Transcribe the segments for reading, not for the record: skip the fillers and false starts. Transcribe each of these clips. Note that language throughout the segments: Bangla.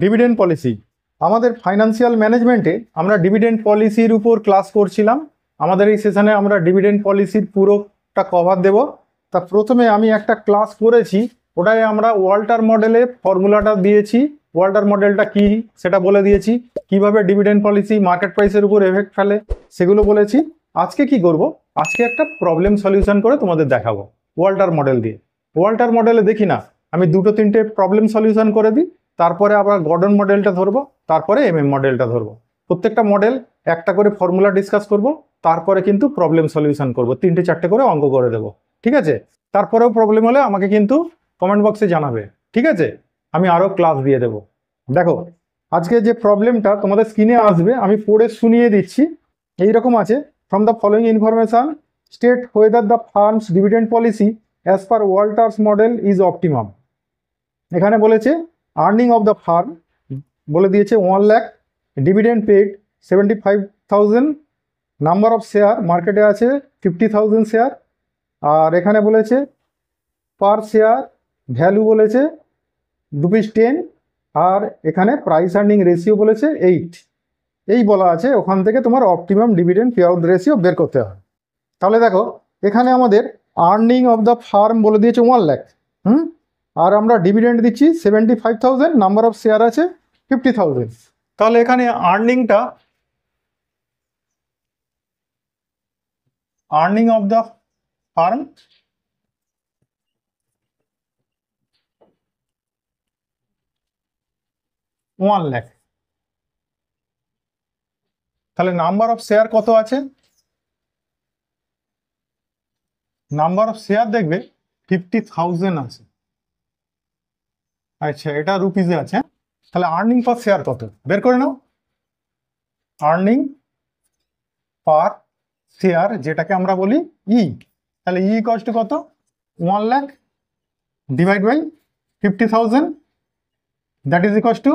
Dividend policy. আমাদের ফাইন্যান্সিয়াল ম্যানেজমেন্টে আমরা ডিভিডেন্ড পলিসির উপর ক্লাস করছিলাম। আমাদের এই সেশনে আমরা ডিভিডেন্ড পলিসির পুরোটা কভার দেব। তা প্রথমে আমি একটা ক্লাস করেছি, ওটাই আমরা ওয়াল্টার মডেলে ফর্মুলাটা দিয়েছি। ওয়াল্টার মডেলটা কি সেটা বলে দিয়েছি, কিভাবে ডিভিডেন্ড পলিসি মার্কেট প্রাইসের উপর এফেক্ট ফেলে সেগুলো বলেছি। আজকে কি করব, আজকে একটা প্রবলেম সলিউশন করে তোমাদের দেখাবো ওয়াল্টার মডেল দিয়ে। ওয়াল্টার মডেলে দেখি না আমি দুটো তিনটে প্রবলেম সলিউশন করে দিই, তারপরে আবার গর্ডন মডেলটা ধরবো, তারপরে এমএম মডেলটা ধরবো। প্রত্যেকটা মডেল একটা করে ফর্মুলা ডিসকাস করব, তারপরে কিন্তু প্রবলেম সলিউশন করব, তিনটে চারটে করে অঙ্ক করে দেবো। ঠিক আছে? তারপরেও প্রবলেম হলে আমাকে কিন্তু কমেন্ট বক্সে জানাবে। ঠিক আছে? আমি আরও ক্লাস দিয়ে দেবো। দেখো আজকে যে প্রবলেমটা তোমাদের স্ক্রিনে আসবে আমি পড়ে শুনিয়ে দিচ্ছি। এইরকম আছে, from the following information state whether the firm's dividend policy as per Walter's model is optimum. এখানে বলেছে আর্নিং অফ দ্য ফার্ম বলে দিয়েছে 1 lakh, dividend paid 75,000, number of share মার্কেটে আছে 50,000 শেয়ার, আর এখানে বলেছে পার শেয়ার ভ্যালু বলেছে ₹10, আর এখানে প্রাইস আর্নিং রেশিও বলেছে 8। এই বলা আছে, ওখান থেকে তোমার optimum dividend pay out ratio বের করতে হয়। তাহলে দেখো এখানে আমাদের আর্নিং অফ দ্য ফার্ম বলে দিয়েছে 1 লাখ, আর আমরা ডিভিডেন্ড দিচ্ছি 75,000, নাম্বার অফ শেয়ার আছে 50,000। তাহলে এখানে earning of the farm one lakh. তাহলে নাম্বার অফ শেয়ার কত আছে? নাম্বার অফ শেয়ার দেখবে 50,000 আছে। আচ্ছা, এটা রুপিজে আছে। তাহলে আর্নিং পার শেয়ার কত বের করে নাও। আর্নিং পার শেয়ার যেটাকে আমরা বলি ই, তাহলে ই ইকুয়ালস টু কত? 1 lakh divide by 50,000, that is equals to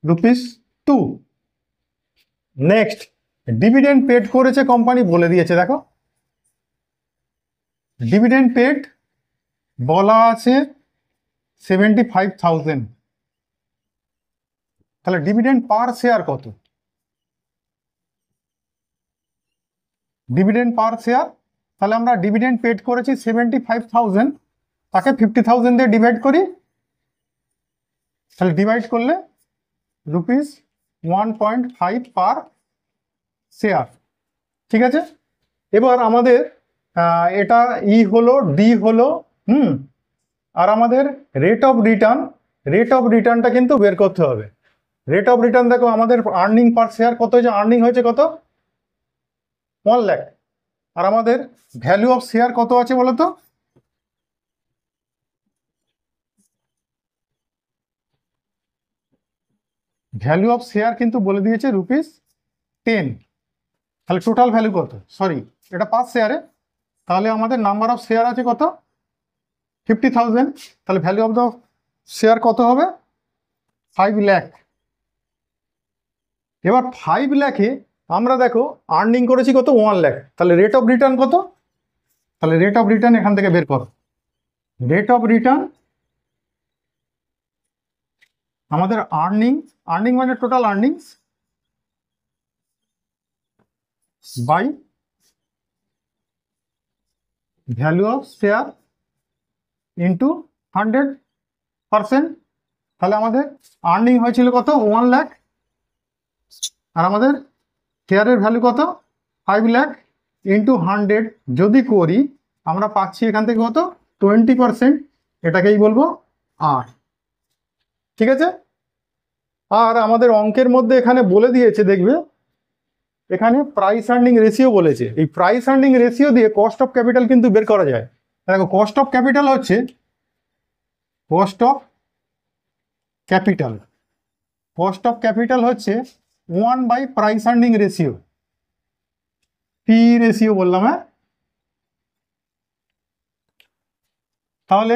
₹2। Next dividend paid করেছে কোম্পানি বলে দিয়েছে। দেখো ডিভিডেন্ড পেড বলা আছে 75,000, তাহলে ডিভিডেন্ড পার শেয়ার কত? ডিভিডেন্ড পার শেয়ার, তাহলে আমরা ডিভিডেন্ড পেড করেছি 75,000, তাকে 50,000 দিয়ে ডিভাইড করি, তাহলে ডিভাইড করলে ₹1.5 পার শেয়ার। ঠিক আছে? এবার আমাদের এটা ই হলো, ডি হলো, আর আমাদের রেট অফ রিটার্নটা কিন্তু বের করতে হবে। রেট অফ রিটার্ন দেখো আমাদের আর্নিং পার শেয়ার কত হয়েছে, আর্নিং হয়েছে কত? 1 লাখ, আর আমাদের ভ্যালু অফ শেয়ার কত আছে বলো তো? ভ্যালু অফ শেয়ার কিন্তু বলে দিয়েছে ₹10। তাহলে টোটাল ভ্যালু কত? সরি, এটা পার শেয়ারে। তাহলে আমাদের নাম্বার অফ শেয়ার আছে কত? 50,000, তাহলে ভ্যালু অফ দ্য শেয়ার কত হবে? 5 লাখ। এবার 5 লাখে আমরা দেখো আর্নিং করেছি কত? 1 লাখ, তাহলে রেট অফ রিটার্ন কত? তাহলে রেট অফ রিটার্ন এখান থেকে বের করো। রেট অফ রিটার্ন আমাদের আর্নিং মানে total earnings by value of share into 100%। তাহলে আমাদের আর্নিং হয়েছিল কত? 1 লাখ, আর আমাদের শেয়ারের ভ্যালু কত? 5 লাখ ইন্টু 100 যদি করি আমরা পাচ্ছি এখান থেকে কত? 20%। এটাকেই বলবো আর। ঠিক আছে? আর আমাদের অঙ্কের মধ্যে এখানে বলে দিয়েছে, দেখবে এখানে প্রাইস আর্নিং রেশিও বলেছে। এই প্রাইস আর্নিং রেশিও দিয়ে কস্ট অফ ক্যাপিটাল কিন্তু বের করা যায়। দেখো কস্ট অফ ক্যাপিটাল হচ্ছে 1 by price earning ratio, P ratio বললাম। হ্যাঁ, তাহলে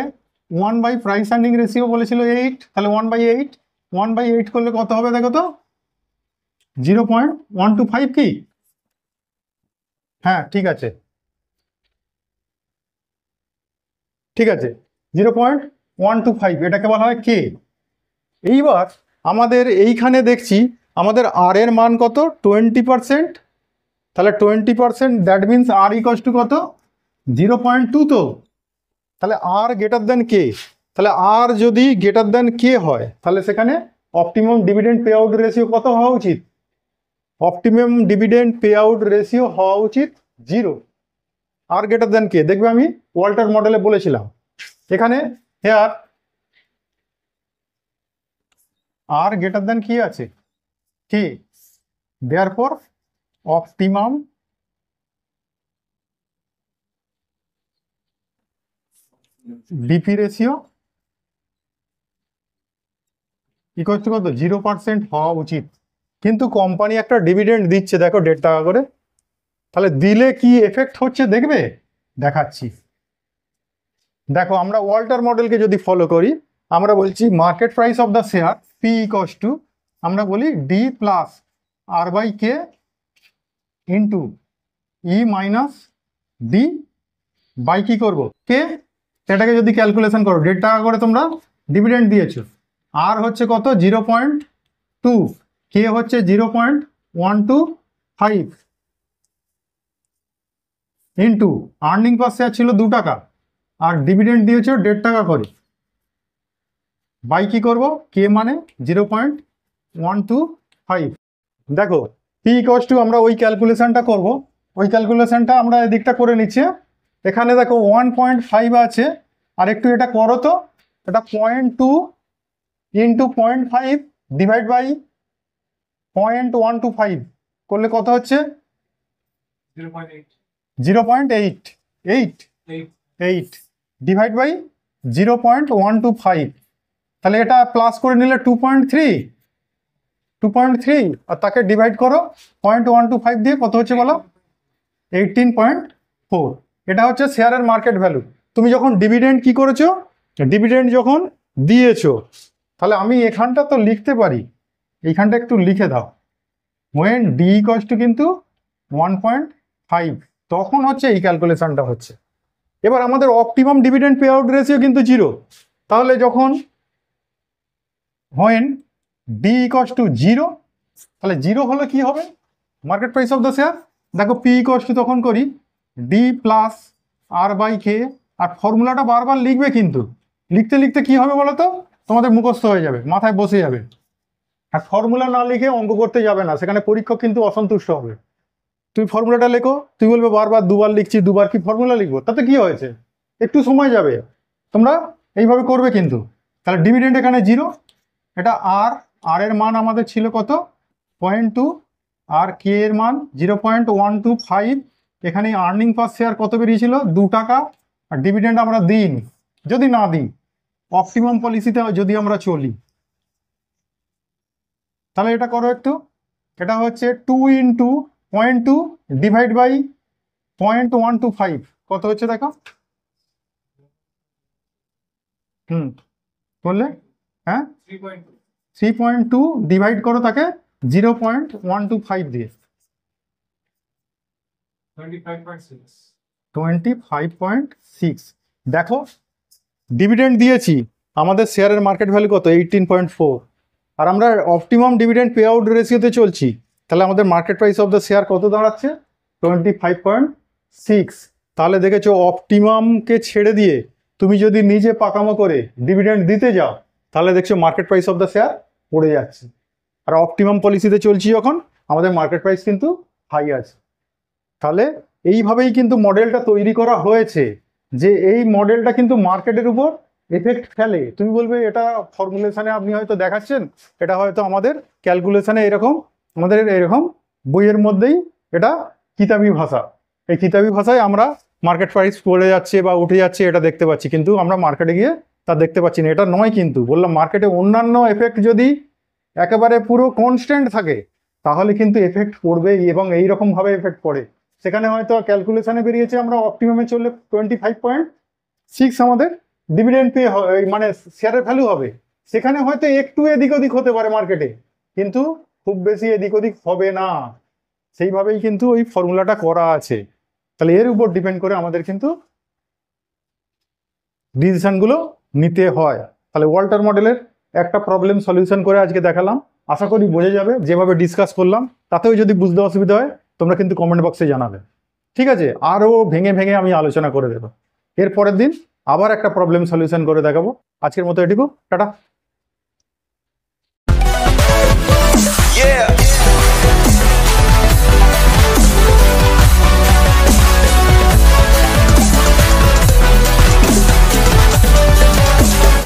1 বাই প্রাইস আর্নিং রেশিও বলেছিল 8, তাহলে 1/8 করলে কত হবে দেখো তো? 0.125 কি? হ্যাঁ ঠিক আছে, 0.125, এটাকে বলা হয় কে। এইবার আমাদের এইখানে দেখছি আমাদের আর এর মান কত 20%, তাহলে 20% that means R equals to কত 0.2। তো তাহলে আর গ্রেটার দেন কে, তাহলে আর যদি গ্রেটার দেন কে হয় তাহলে সেখানে optimum dividend pay out ratio কত হওয়া উচিত, optimum dividend pay out ratio হওয়া উচিত 0, আর গ্রেটার দেন কে। দেখবে আমি ওয়াল্টার মডেলে বলেছিলাম এখানে হেয়ার আর গ্রেটার দেন কি আছে কে, therefore optimum DP ratio equal to কত 0% হওয়া উচিত। কিন্তু কোম্পানি একটা ডিভিডেন্ড দিচ্ছে দেখো 1.5 টাকা করে, তাহলে দিলে কি এফেক্ট হচ্ছে দেখবে, দেখাচ্ছি। দেখো আমরা ওয়াল্টার মডেলকে যদি ফলো করি আমরা বলছি market price of the share P equal to আমরা বলি D plus R by K into E minus D by কি করবো কে, সেটাকে যদি ক্যালকুলেশন করো 1.5 টাকা করে তোমরা ডিভিডেন্ড দিয়েছো, আর হচ্ছে কত 0.2, কে হচ্ছে 0.125 ইন্টু আর্নিং পার শেয়ার ছিল 2 টাকা আর ডিভিডেন্ড দিয়েছো 1.5 টাকা করে, বাই কি করবো কে মানে 0.125। দেখো পি ইকুয়াল টু আমরা ওই ক্যালকুলেশনটা করব, ওই ক্যালকুলেশনটা আমরা এদিকটা করে নিচ্ছি। এখানে দেখো 1.5 আছে, আর একটু এটা করো তো, এটা 0.2 ইন্টু 0.5 ডিভাইড বাই 0.125 করলে কত হচ্ছে 0.8 ডিভাইড বাই 0.125, তাহলে এটা প্লাস করে নিলে 2.3 আর তাকে ডিভাইড করো 0.125 দিয়ে কত হচ্ছে বলো 18.4। এটা হচ্ছে শেয়ারের মার্কেট ভ্যালু। তুমি যখন ডিভিডেন্ড কি করেছো, ডিভিডেন্ড যখন দিয়েছো, তাহলে আমি এখানটা তো লিখতে পারি, এইখানটা একটু লিখে দাও when d equals to কিন্তু 1.5, তখন হচ্ছে এই ক্যালকুলেশনটা হচ্ছে। এবার আমাদের optimum dividend pay out ratio কিন্তু 0, তাহলে যখন when d equals to 0, তাহলে 0 হলে কি হবে market price of the share. দেখো পি ইকুয়াল টু তখন করি ডি প্লাস আর বাই কে, আর ফর্মুলাটা বারবার লিখবে, কিন্তু লিখতে লিখতে কি হবে বলো তো তোমাদের মুখস্থ হয়ে যাবে, মাথায় বসে যাবে। আর ফর্মুলা না লিখে অঙ্ক করতে যাবে না, সেখানে পরীক্ষক কিন্তু অসন্তুষ্ট হবে। তুমি ফর্মুলাটা লেখো, তুই বলবে বারবার দুবার লিখছি, দুবার কি ফর্মুলা লিখবো, তাতে কি হয়েছে, একটু সময় যাবে, তোমরা এইভাবে করবে কিন্তু। তাহলে ডিভিডেন্ড এখানে 0, এটা আর এর মান আমাদের ছিল কত 0.2, আর কে এর মান 0.125, এখানে আর্নিং পার শেয়ার কত বেরিয়েছিল 2 টাকা, আর ডিভিডেন্ড আমরা দিইনি। যদি না দিই অপটিমাম পলিসিতে যদি আমরা চলি, তাহলে এটা করো একটু, এটা হচ্ছে 2 ইন্টু 0.2 ডিভাইড বাই 0.125 কত হচ্ছে দেখো, বললে হ্যাঁ 3.2 ডিভাইড করো তাকে 0.125 দিয়ে 25.6। দেখো ডিভিডেন্ড দিয়েছি, আমাদের শেয়ারের মার্কেট ভ্যালু কত 18.4, আর আমরা অপটিমাম ডিভিডেন্ড পে আউট রেশিওতে চলছি, তাহলে আমাদের market price of the share কত দাঁড়াচ্ছে 25.6। তাহলে দেখেছো অপটিমামকে ছেড়ে দিয়ে তুমি যদি নিজে পাকামো করে ডিভিডেন্ড দিতে যাও, তাহলে দেখছো market price of the share পড়ে যাচ্ছে। আর অপটিমাম পলিসিতে চলছি যখন আমাদের মার্কেট প্রাইস কিন্তু হাই আছে। তাহলে এইভাবেই কিন্তু মডেলটা তৈরি করা হয়েছে, যে এই মডেলটা কিন্তু মার্কেটের উপর এফেক্ট ফেলে। তুমি বলবে এটা ফর্মুলেশনে আপনি হয়তো দেখাচ্ছেন, এটা হয়তো আমাদের ক্যালকুলেশনে এরকম, আমাদের এরকম বইয়ের মধ্যেই এটা কিতাবি ভাষা, এই কিতাবি ভাষায় আমরা মার্কেট প্রাইস পড়ে যাচ্ছে বা উঠে যাচ্ছে এটা দেখতে পাচ্ছি, কিন্তু আমরা মার্কেটে গিয়ে তা দেখতে পাচ্ছি না। এটা নয়, কিন্তু বললাম মার্কেটে অন্যান্য এফেক্ট যদি একেবারে পুরো কনস্ট্যান্ট থাকে তাহলে কিন্তু এফেক্ট পড়বেই, এবং এইরকমভাবে এফেক্ট পড়ে। সেখানে হয়তো ক্যালকুলেশনে বেরিয়েছে আমরা অপটিমামে চললে 25.6 আমাদের ডিভিডেন্ড পে মানে শেয়ারের ভ্যালু হবে, সেখানে হয়তো একটু এদিক ওদিক হতে পারে মার্কেটে, কিন্তু খুব বেশি এদিক ওদিক হবে না। সেইভাবেই কিন্তু ওই ফর্মুলাটা করা আছে। তাহলে এর উপর ডিপেন্ড করে আমাদের কিন্তু ডিসিশনগুলো নিতে হয়। তাহলে ওয়াল্টার মডেলের একটা প্রবলেম সলিউশন করে আজকে দেখালাম। আশা করি বোঝা যাবে, যেভাবে ডিসকাস করলাম তাতেও যদি বুঝতে অসুবিধা হয় তোমরা কিন্তু কমেন্ট বক্সে জানাবে, ঠিক আছে? আরও ভেঙে ভেঙে আমি আলোচনা করে দেবো। এর পরের দিন আবার একটা প্রবলেম সলিউশন করে দেখাবো। আজকের মতো এটুকু, টাটা। Yeah.